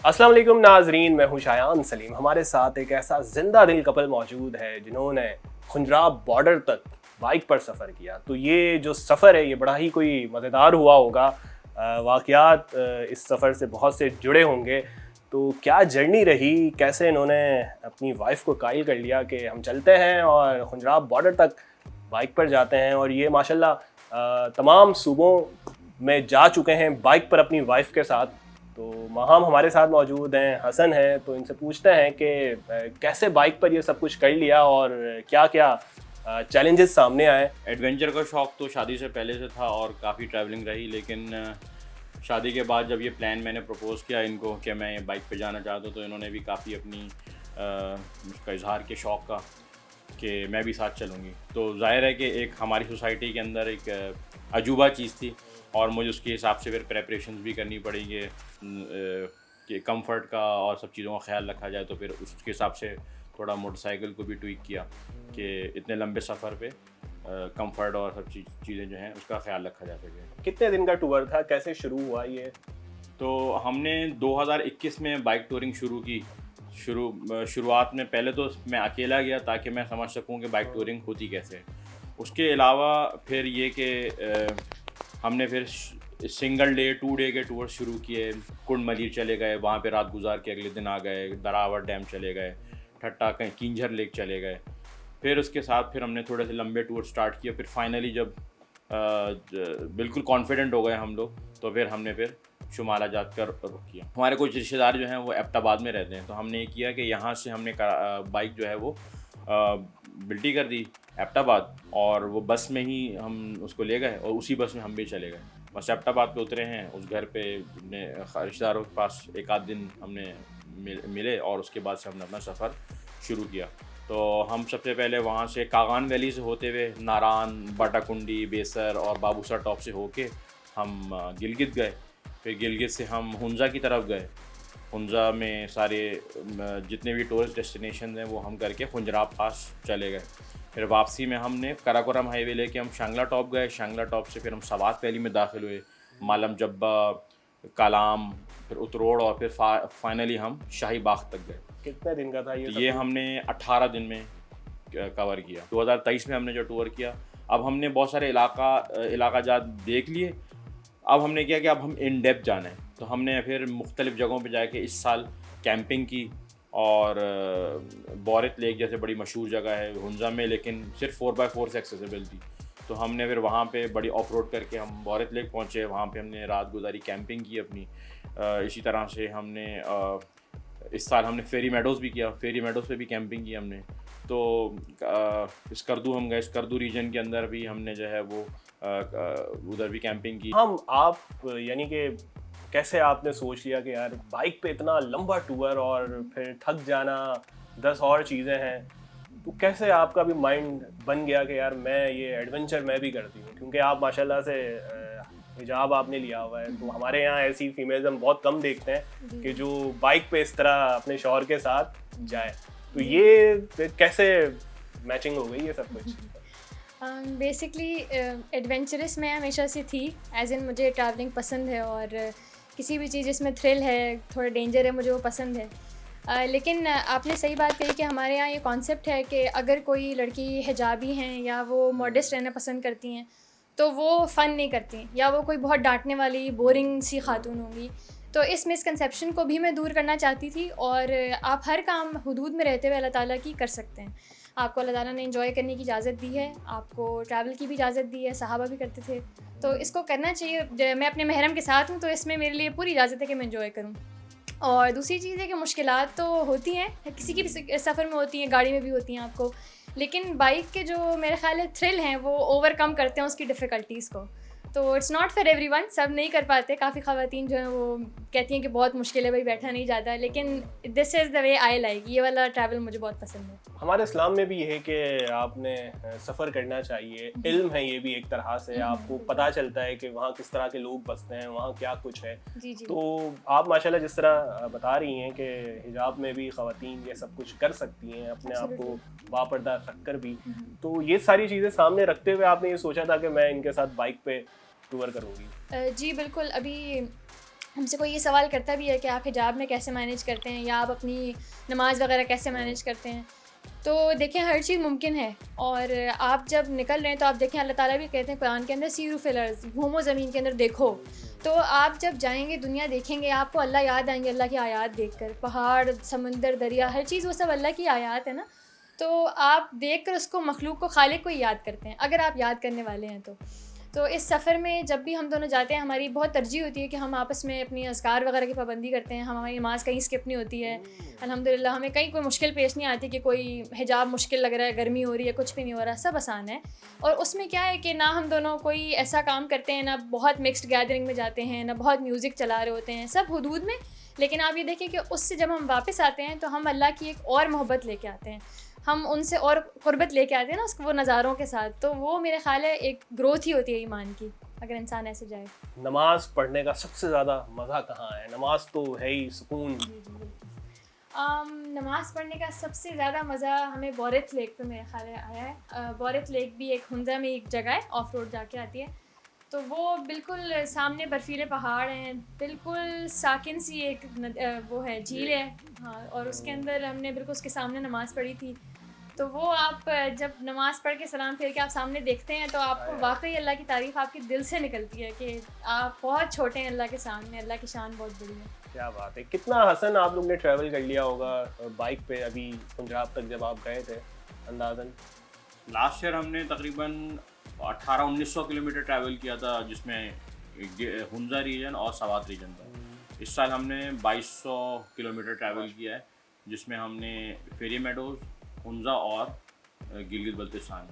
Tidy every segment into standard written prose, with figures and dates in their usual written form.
अस्सलाम वालेकुम नाजरीन, मैं हूं शायान सलीम। हमारे साथ एक ऐसा जिंदा दिल कपल मौजूद है जिन्होंने खुंजराब बॉर्डर तक बाइक पर सफ़र किया। तो ये जो सफ़र है ये बड़ा ही कोई मज़ेदार हुआ होगा। वाक़यात इस सफ़र से बहुत से जुड़े होंगे। तो क्या जर्नी रही, कैसे इन्होंने अपनी वाइफ को कायल कर लिया कि हम चलते हैं और खुंजराब बॉर्डर तक बाइक पर जाते हैं। और ये माशाल्लाह तमाम सूबों में जा चुके हैं बाइक पर अपनी वाइफ के साथ। तो माहम हमारे साथ मौजूद हैं, हसन हैं। तो इनसे पूछते हैं कि कैसे बाइक पर ये सब कुछ कर लिया और क्या क्या चैलेंजेस सामने आए। एडवेंचर का शौक़ तो शादी से पहले से था और काफ़ी ट्रैवलिंग रही, लेकिन शादी के बाद जब ये प्लान मैंने प्रपोज़ किया इनको कि मैं बाइक पे जाना चाहता हूँ, तो इन्होंने भी काफ़ी अपनी उसका इजहार के शौक़ का कि मैं भी साथ चलूँगी। तो ज़ाहिर है कि एक हमारी सोसाइटी के अंदर एक अजूबा चीज़ थी और मुझे उसके हिसाब से फिर प्रेपरेशंस भी करनी पड़ेगी कि कंफर्ट का और सब चीज़ों का ख्याल रखा जाए। तो फिर उसके हिसाब से थोड़ा मोटरसाइकिल को भी ट्वीक किया कि इतने लंबे सफ़र पे कंफर्ट और सब चीज़ें जो हैं उसका ख्याल रखा जा सके। कितने दिन का टूर था, कैसे शुरू हुआ ये? तो हमने 2021 में बाइक टूरिंग शुरू की। शुरुआत में पहले तो मैं अकेला गया ताकि मैं समझ सकूं कि बाइक टूरिंग होती कैसे। उसके अलावा फिर ये कि हमने फिर सिंगल डे 2 डे के टूर शुरू किए। कुंड मलीर चले गए, वहाँ पे रात गुजार के अगले दिन आ गए। दरावर डैम चले गए, ठट्टा कहीं किंजर लेक चले गए। फिर उसके साथ फिर हमने थोड़े से लंबे टूर स्टार्ट किए। फिर फाइनली जब बिल्कुल कॉन्फिडेंट हो गए हम लोग, तो फिर हमने फिर शुमाला जात कर रुख किया। हमारे कुछ रिश्तेदार जो हैं वो एबटाबाद में रहते हैं, तो हमने ये किया कि यहाँ से हमने बाइक जो है वो बिल्टी कर दी एबटाबाद, और वो बस में ही हम उसको ले गए और उसी बस में हम भी चले गए। बस एबटाबाद पे उतरे हैं, उस घर पे अपने रिश्तेदारों के पास एक आध दिन हमने मिले और उसके बाद से हमने अपना सफ़र शुरू किया। तो हम सबसे पहले वहाँ से कागान वैली से होते हुए नारान, बाटाकुंडी, बेसर और बाबूसर टॉप से होके हम गिलगित गए। फिर गिलगित से हम हुंजा की तरफ गए। हुंजा में सारे जितने भी टूरिस्ट डेस्टिनेशन हैं वो हम करके खुंजराब पास चले गए। फिर वापसी में हमने कराकोरम हाईवे लेके हम शांगला टॉप गए। शांगला टॉप से फिर हम सवात वैली में दाखिल हुए, मालम जब्बा, कालाम, फिर उतरोड़ और फिर फाइनली हम शाही बाग तक गए। कितने दिन का था ये? तो ये हमने 18 दिन में कवर किया। 2023 में हमने जो टूर किया, अब हमने बहुत सारे इलाका जात देख लिए। अब हमने किया कि अब हम इन डेप्थ जाना है, तो हमने फिर मुख्तलिफ़ जगहों पे जाके इस साल कैंपिंग की। और बोरित लेक जैसे बड़ी मशहूर जगह है हुंजा में, लेकिन सिर्फ 4x4 से एक्सेसिबल थी। तो हमने फिर वहाँ पे बड़ी ऑफ रोड करके हम बोरित लेक पहुँचे। वहाँ पे हमने रात गुजारी, कैंपिंग की अपनी। इसी तरह से हमने इस साल हमने फेरी मेडोज़ भी किया। फेरी मेडोज़ पे भी कैंपिंग की हमने। तो स्कर्दू हम गए, स्कर्दू रीजन के अंदर भी हमने जो है वो उधर भी कैंपिंग की। हम आप यानी कि कैसे आपने सोच लिया कि यार बाइक पे इतना लंबा टूर और फिर थक जाना, 10 और चीज़ें हैं, तो कैसे आपका भी माइंड बन गया कि यार मैं ये एडवेंचर मैं भी करती हूँ? क्योंकि आप माशाल्लाह से हिजाब आपने लिया हुआ है, तो हमारे यहाँ ऐसी फीमेल्स हम बहुत कम देखते हैं कि जो बाइक पे इस तरह अपने शौहर के साथ जाए। तो ये कैसे मैचिंग हो गई ये सब कुछ? बेसिकली एडवेंचरस मैं हमेशा से थी, एज इन मुझे ट्रैवलिंग पसंद है और किसी भी चीज़ जिसमें थ्रिल है, थोड़ा डेंजर है, मुझे वो पसंद है। लेकिन आपने सही बात कही कि हमारे यहाँ ये कॉन्सेप्ट है कि अगर कोई लड़की हिजाबी हैं या वो मॉडेस्ट रहना पसंद करती हैं तो वो फ़न नहीं करती, या वो कोई बहुत डांटने वाली बोरिंग सी खातून होंगी। तो इस मिसकंसेप्शन को भी मैं दूर करना चाहती थी। और आप हर काम हुदूद में रहते हुए अल्लाह ताला की कर सकते हैं। आपको अल्लाह ताला ने एंजॉय करने की इजाज़त दी है, आपको ट्रैवल की भी इजाज़त दी है, सहाबा भी करते थे, तो इसको करना चाहिए। मैं अपने महरम के साथ हूँ तो इसमें मेरे लिए पूरी इजाज़त है कि मैं एंजॉय करूँ। और दूसरी चीज़ है कि मुश्किलात तो होती हैं, किसी की भी सफ़र में होती हैं, गाड़ी में भी होती हैं आपको, लेकिन बाइक के जो मेरे ख्याल है थ्रिल हैं वो ओवरकम करते हैं उसकी डिफ़िकल्टीज़ को। तो इट्स नॉट फॉर एवरीवन, सब नहीं कर पाते। काफ़ी ख़वातीन जो हैं वो कहती हैं कि बहुत मुश्किल है भाई, बैठा नहीं जाता, लेकिन this is the way I like. ये वाला ट्रैवल मुझे बहुत पसंद है। हमारे इस्लाम में भी ये है कि आपने सफ़र करना चाहिए। इल्म है ये भी एक तरह से, आपको पता चलता है कि वहाँ किस तरह के लोग बसते हैं, वहाँ क्या कुछ है। जी जी। तो आप माशाल्लाह जिस तरह बता रही हैं कि हिजाब में भी ख़वातीन ये सब कुछ कर सकती हैं, अपने आप को बापर्दा रख कर भी, तो ये सारी चीज़ें सामने रखते हुए आपने ये सोचा था कि मैं इनके साथ बाइक पे टूर करूँगी? जी बिल्कुल। अभी हमसे कोई ये सवाल करता भी है कि आप हिजाब में कैसे मैनेज करते हैं या आप अपनी नमाज़ वगैरह कैसे मैनेज करते हैं, तो देखें हर चीज़ मुमकिन है। और आप जब निकल रहे हैं तो आप देखें अल्लाह ताला भी कहते हैं कुरान के अंदर सीरू फिल अर्ज़, घूमो ज़मीन के अंदर देखो। तो आप जब जाएंगे दुनिया देखेंगे आपको अल्लाह याद आएंगे, अल्लाह की आयत देखकर, पहाड़ समंदर दरिया हर चीज़ वो सब अल्लाह की आयत है ना। तो आप देख कर उसको मखलूक को खालिक को याद करते हैं अगर आप याद करने वाले हैं तो इस सफ़र में जब भी हम दोनों जाते हैं हमारी बहुत तरजीह होती है कि हम आपस में अपनी अज़कार वगैरह की पाबंदी करते हैं। हमारी नमाज़ कहीं स्किप नहीं होती है अल्हम्दुलिल्लाह। हमें कहीं कोई मुश्किल पेश नहीं आती कि कोई हिजाब मुश्किल लग रहा है, गर्मी हो रही है, कुछ भी नहीं हो रहा, सब आसान है। और उसमें क्या है कि ना हम दोनों कोई ऐसा काम करते हैं, ना बहुत मिक्स्ड गैदरिंग में जाते हैं, ना बहुत म्यूज़िक चला रहे होते हैं, सब हुदूद में। लेकिन आप ये देखिए कि उससे जब हम वापस आते हैं तो हम अल्लाह की एक और मोहब्बत लेके आते हैं, हम उनसे और क़ुर्बत लेके आते हैं ना उसको वो नज़ारों के साथ। तो वो मेरे ख़्याल है एक ग्रोथ ही होती है ईमान की अगर इंसान ऐसे जाए। नमाज पढ़ने का सबसे ज़्यादा मज़ा कहाँ है? नमाज तो है ही सुकून। नमाज़ पढ़ने का सबसे ज़्यादा मज़ा हमें बोरिथ लेक पे मेरे ख़्याल है आया है। बोरिथ लेक भी एक हुंजा में एक जगह है, ऑफ रोड जाके आती है। तो वो बिल्कुल सामने बर्फीले पहाड़ हैं, बिल्कुल साकिन सी एक वो है झील है, हाँ। और उसके अंदर हमने बिल्कुल उसके सामने नमाज़ पढ़ी थी। तो वो आप जब नमाज़ पढ़ के सलाम फेर के आप सामने देखते हैं तो आपको वाकई अल्लाह की तारीफ़ आपके दिल से निकलती है कि आप बहुत छोटे हैं अल्लाह के सामने, अल्लाह की शान बहुत बड़ी है। क्या बात है। कितना हसन आप लोग ने ट्रैवल कर लिया होगा बाइक पे अभी पंजाब तक जब आप गए थे अंदाज़न? लास्ट ईयर हमने तकरीबन 1800-1900 किलोमीटर ट्रैवल किया था, जिसमें हुंजा रीजन और सवात रीजन था। इस साल हमने 2200 किलोमीटर ट्रैवल किया है, जिसमें हमने फेरी मेडोज़, हुंजा और गिलगित बल्तिस्तान।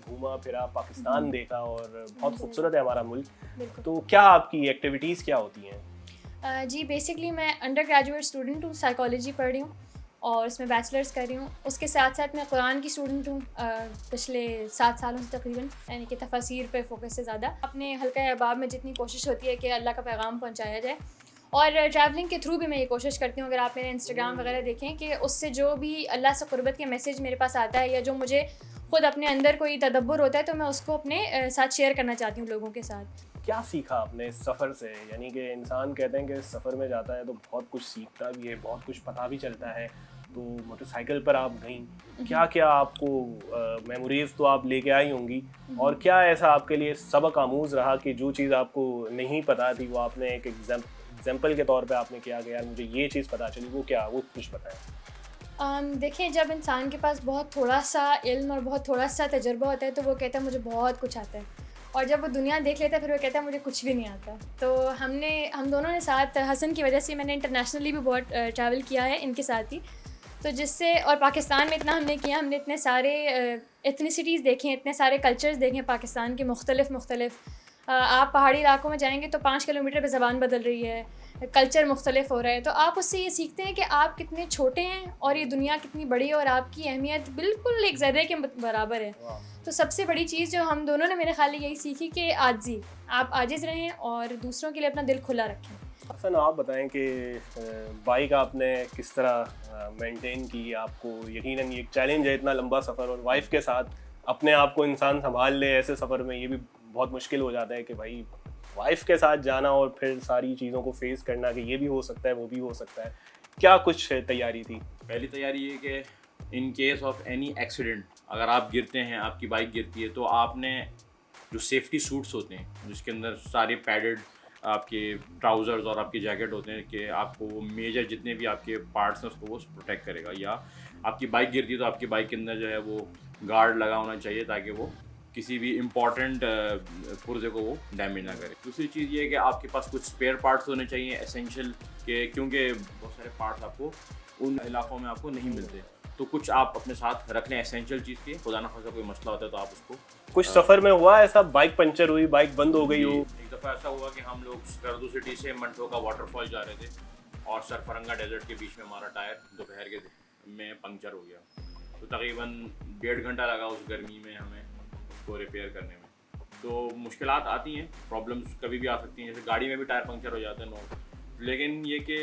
घूमा फिरा, पाकिस्तान देखा और बहुत खूबसूरत है हमारा मुल्क। बिल्कुल। तो क्या आपकी एक्टिविटीज़ क्या होती हैं? जी बेसिकली मैं अंडर ग्रेजुएट स्टूडेंट हूँ, साइकोलॉजी पढ़ रही हूँ और उसमें बैचलर्स कर रही हूँ। उसके साथ साथ मैं कुरान की स्टूडेंट हूँ पिछले 7 सालों से तकरीबन, यानी कि तफसीर पे फोकस है ज़्यादा। अपने हल्का अहबाब में जितनी कोशिश होती है कि अल्लाह का पैगाम पहुँचाया जाए, और ट्रैवलिंग के थ्रू भी मैं ये कोशिश करती हूँ। अगर आप मेरे इंस्टाग्राम वगैरह देखें कि उससे जो भी अल्लाह से क़ुर्बत के मैसेज मेरे पास आता है या जो मुझे ख़ुद अपने अंदर कोई तदब्बुर होता है तो मैं उसको अपने साथ शेयर करना चाहती हूँ लोगों के साथ। क्या सीखा आपने इस सफ़र से? यानी कि इंसान कहते हैं कि इस सफ़र में जाता है तो बहुत कुछ सीखता भी है, बहुत कुछ पता भी चलता है। तो मोटरसाइकिल पर आप गईं, क्या क्या आपको मेमोरीज़ तो आप लेके आई होंगी, और क्या ऐसा आपके लिए सबक आमूज़ रहा कि जो चीज़ आपको नहीं पता थी वो आपने एक एग्जाम्पल के तौर पे आपने किया कि यार मुझे ये चीज़ पता चली, वो क्या, वो कुछ बताएं। देखिए जब इंसान के पास बहुत थोड़ा सा इल्म और बहुत थोड़ा सा तजुर्बा होता है तो वो कहता है मुझे बहुत कुछ आता है, और जब वो दुनिया देख लेता है फिर वो कहता है मुझे कुछ भी नहीं आता। तो हम दोनों ने साथ, हसन की वजह से मैंने इंटरनेशनली भी बहुत ट्रैवल किया है इनके साथ ही, तो जिससे, और पाकिस्तान में इतना हमने किया, हमने इतने सारे एथनिसिटीज़ देखे हैं, इतने सारे कल्चर्स देखे हैं पाकिस्तान के मुख्तलिफ। आप पहाड़ी इलाकों में जाएंगे तो 5 किलोमीटर पे ज़बान बदल रही है, कल्चर मुख्तलिफ हो रहा है। तो आप उससे ये सीखते हैं कि आप कितने छोटे हैं और ये दुनिया कितनी बड़ी है और आपकी अहमियत बिल्कुल एक ज़र्रे के बराबर है। तो सबसे बड़ी चीज़ जो हम दोनों ने मेरे ख्याल यही सीखी कि आजिज़ी, आप आजिज़ रहें और दूसरों के लिए अपना दिल खुला रखें। हसन आप बताएं कि बाइक आपने किस तरह मेंटेन की? आपको यकीनन ये एक चैलेंज है, इतना लंबा सफ़र, और वाइफ के साथ अपने आप को इंसान संभाल ले ऐसे सफ़र में, ये भी बहुत मुश्किल हो जाता है कि भाई वाइफ के साथ जाना और फिर सारी चीज़ों को फेस करना कि ये भी हो सकता है वो भी हो सकता है। क्या कुछ तैयारी थी? पहली तैयारी ये कि in case of any accident, अगर आप गिरते हैं, आपकी बाइक गिरती है, तो आपने जो सेफ्टी सूट्स होते हैं जिसके अंदर सारे पैडेड आपके ट्राउज़र्स और आपके जैकेट होते हैं कि आपको वो मेजर जितने भी आपके पार्ट्स हैं उसको वो प्रोटेक्ट करेगा। या आपकी बाइक गिरती है तो आपकी बाइक के अंदर जो है वो गार्ड लगा होना चाहिए ताकि वो किसी भी इम्पॉर्टेंट पुर्जे को वो डैमेज ना करे। दूसरी चीज़ ये है कि आपके पास कुछ स्पेयर पार्ट्स होने चाहिए एसेंशियल के, क्योंकि बहुत सारे पार्ट्स आपको उन इलाकों में आपको नहीं मिलते, तो कुछ आप अपने साथ रख लें एसेंशियल चीज़ के, खुदा ना खासा कोई मसला होता है तो आप उसको। कुछ सफ़र में हुआ ऐसा बाइक पंचर हुई, बाइक बंद हो गई हो? एक दफ़ा ऐसा हुआ कि हम लोग स्कर्दू सिटी से मंटो का वाटरफॉल जा रहे थे और सरफरंगा डेजर्ट के बीच में हमारा टायर दोपहर के में पंक्चर हो गया, तो तकरीबन 1.5 घंटा लगा उस गर्मी में हमें उसको रिपेयर करने में। तो मुश्किलात आती हैं, प्रॉब्लम्स कभी भी आ सकती हैं, जैसे गाड़ी में भी टायर पंक्चर हो जाते हैं नो। लेकिन ये कि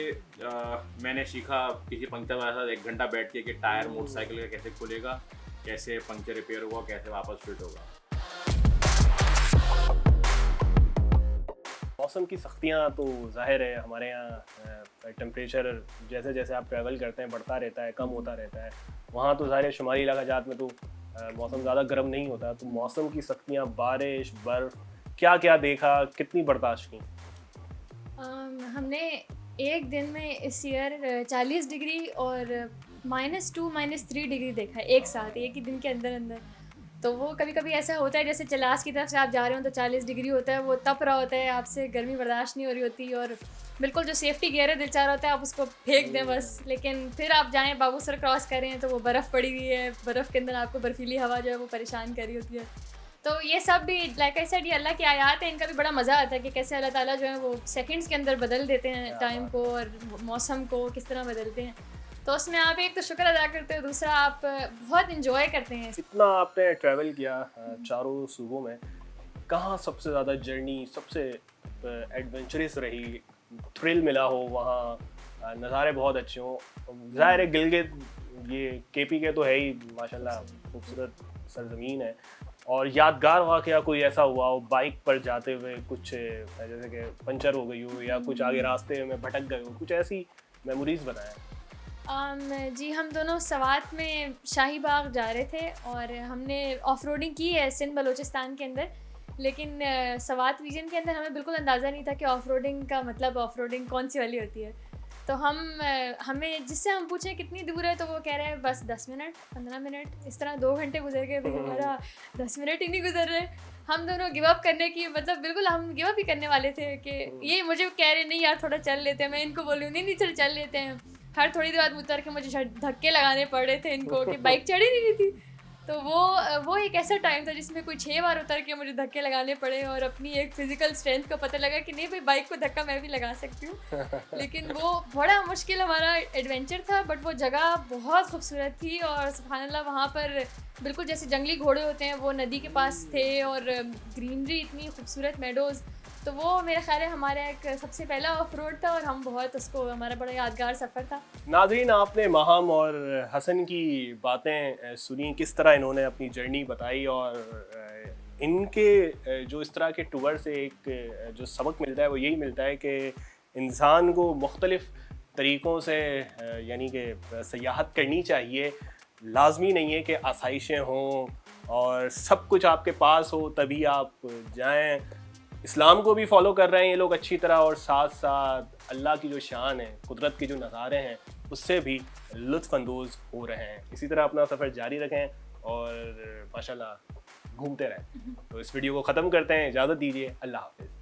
मैंने सीखा किसी पंक्चर वाले साथ 1 घंटा बैठ के कि टायर मोटरसाइकिल का कैसे खुलेगा कैसे पंक्चर रिपेयर होगा, कैसे वापस फिट होगा। मौसम की सख्तियाँ तो ज़ाहिर है हमारे यहाँ टेम्परेचर जैसे जैसे आप ट्रैवल करते हैं बढ़ता रहता है, कम होता रहता है। वहाँ तो ज़ाहिर है शुमाली इलाका जात में तो मौसम ज़्यादा गर्म नहीं होता, तो मौसम की सख्तियाँ, बारिश, बर्फ़, क्या क्या देखा, कितनी बर्दाश्त की? हमने एक दिन में इस ईयर 40 डिग्री और -2 -3 डिग्री देखा है एक साथ, एक ही दिन के अंदर अंदर। तो वो कभी कभी ऐसा होता है जैसे चलास की तरफ से आप जा रहे हो तो 40 डिग्री होता है, वो तप रहा होता है, आपसे गर्मी बर्दाश्त नहीं हो रही होती, और बिल्कुल जो सेफ्टी गियर है दिल चाह रहा होता है आप उसको फेंक दें बस। लेकिन फिर आप जाएं बाबूसर क्रॉस करें तो वो बर्फ़ पड़ी हुई है, बर्फ़ के अंदर आपको बर्फीली हवा जो है वो परेशान कर रही होती है। तो ये सब भी लाइक आई सेड ये अल्लाह की आयात है, इनका भी बड़ा मज़ा आता है कि कैसे अल्लाह ताला जो है वो सेकंड्स के अंदर बदल देते हैं टाइम को और मौसम को किस तरह बदलते हैं। तो उसमें आप एक तो शुक्र अदा करते हो, दूसरा आप बहुत इंजॉय करते हैं। इतना आपने ट्रैवल किया चारों सूबों में, कहाँ सबसे ज़्यादा जर्नी सबसे एडवेंचरस रही, थ्रिल मिला हो वहाँ, नज़ारे बहुत अच्छे हों? ज़ाहिर है गिलगित ये केपी के तो है ही माशाल्लाह खूबसूरत सरजमीन है, और यादगार वाक़या कोई ऐसा हुआ हो बाइक पर जाते हुए, कुछ जैसे कि पंचर हो गई हो या कुछ आगे रास्ते में भटक गए हो, कुछ ऐसी मेमोरीज बनाएं? जी हम दोनों सवात में शाही बाग जा रहे थे और हमने ऑफ रोडिंग की है सिंध बलूचिस्तान के अंदर, लेकिन सवात रीजन के अंदर हमें बिल्कुल अंदाज़ा नहीं था कि ऑफ रोडिंग का मतलब ऑफ रोडिंग कौन सी वाली होती है। तो हमें जिससे हम पूछे कितनी दूर है तो वो कह रहे हैं बस 10 मिनट 15 मिनट, इस तरह 2 घंटे गुजर गए, भाई हमारा 10 मिनट ही नहीं गुजर रहे। हम दोनों गिव अप करने की मतलब बिल्कुल हम गिव अप ही करने वाले थे कि ये मुझे कह रहे नहीं यार थोड़ा चल लेते हैं, मैं इनको बोलूँ नहीं नहीं चल चल लेते हैं। हर थोड़ी देर बाद उतर के मुझे धक्के लगाने पड़ रहे थे इनको कि बाइक चढ़ी नहीं रही थी। तो वो एक ऐसा टाइम था जिसमें कोई 6 बार उतर के मुझे धक्के लगाने पड़े और अपनी एक फ़िज़िकल स्ट्रेंथ का पता लगा कि नहीं भाई बाइक को धक्का मैं भी लगा सकती हूँ। लेकिन वो बड़ा मुश्किल हमारा एडवेंचर था, बट वो जगह बहुत खूबसूरत थी और सुभान अल्लाह वहाँ पर बिल्कुल जैसे जंगली घोड़े होते हैं वो नदी के पास थे और ग्रीनरी इतनी खूबसूरत मेडोज़। तो वो मेरा ख्याल है हमारा एक सबसे पहला ऑफ रोड था और हम बहुत उसको हमारा बड़ा यादगार सफ़र था। नाज़रीन, आपने माहम और हसन की बातें सुनी, किस तरह इन्होंने अपनी जर्नी बताई, और इनके जो इस तरह के टूर से एक जो सबक मिलता है वो यही मिलता है कि इंसान को मुख्तलिफ़ तरीक़ों से यानी कि सयाहत करनी चाहिए। लाजमी नहीं है कि आसाइशें हों और सब कुछ आपके पास हो तभी आप जाएं। इस्लाम को भी फॉलो कर रहे हैं ये लोग अच्छी तरह, और साथ साथ अल्लाह की जो शान है, कुदरत के जो नज़ारे हैं उससे भी लुत्फ़ अंदोज़ हो रहे हैं। इसी तरह अपना सफ़र जारी रखें और माशाल्लाह घूमते रहें। तो इस वीडियो को ख़त्म करते हैं, इजाज़त दीजिए, अल्लाह हाफ़िज़।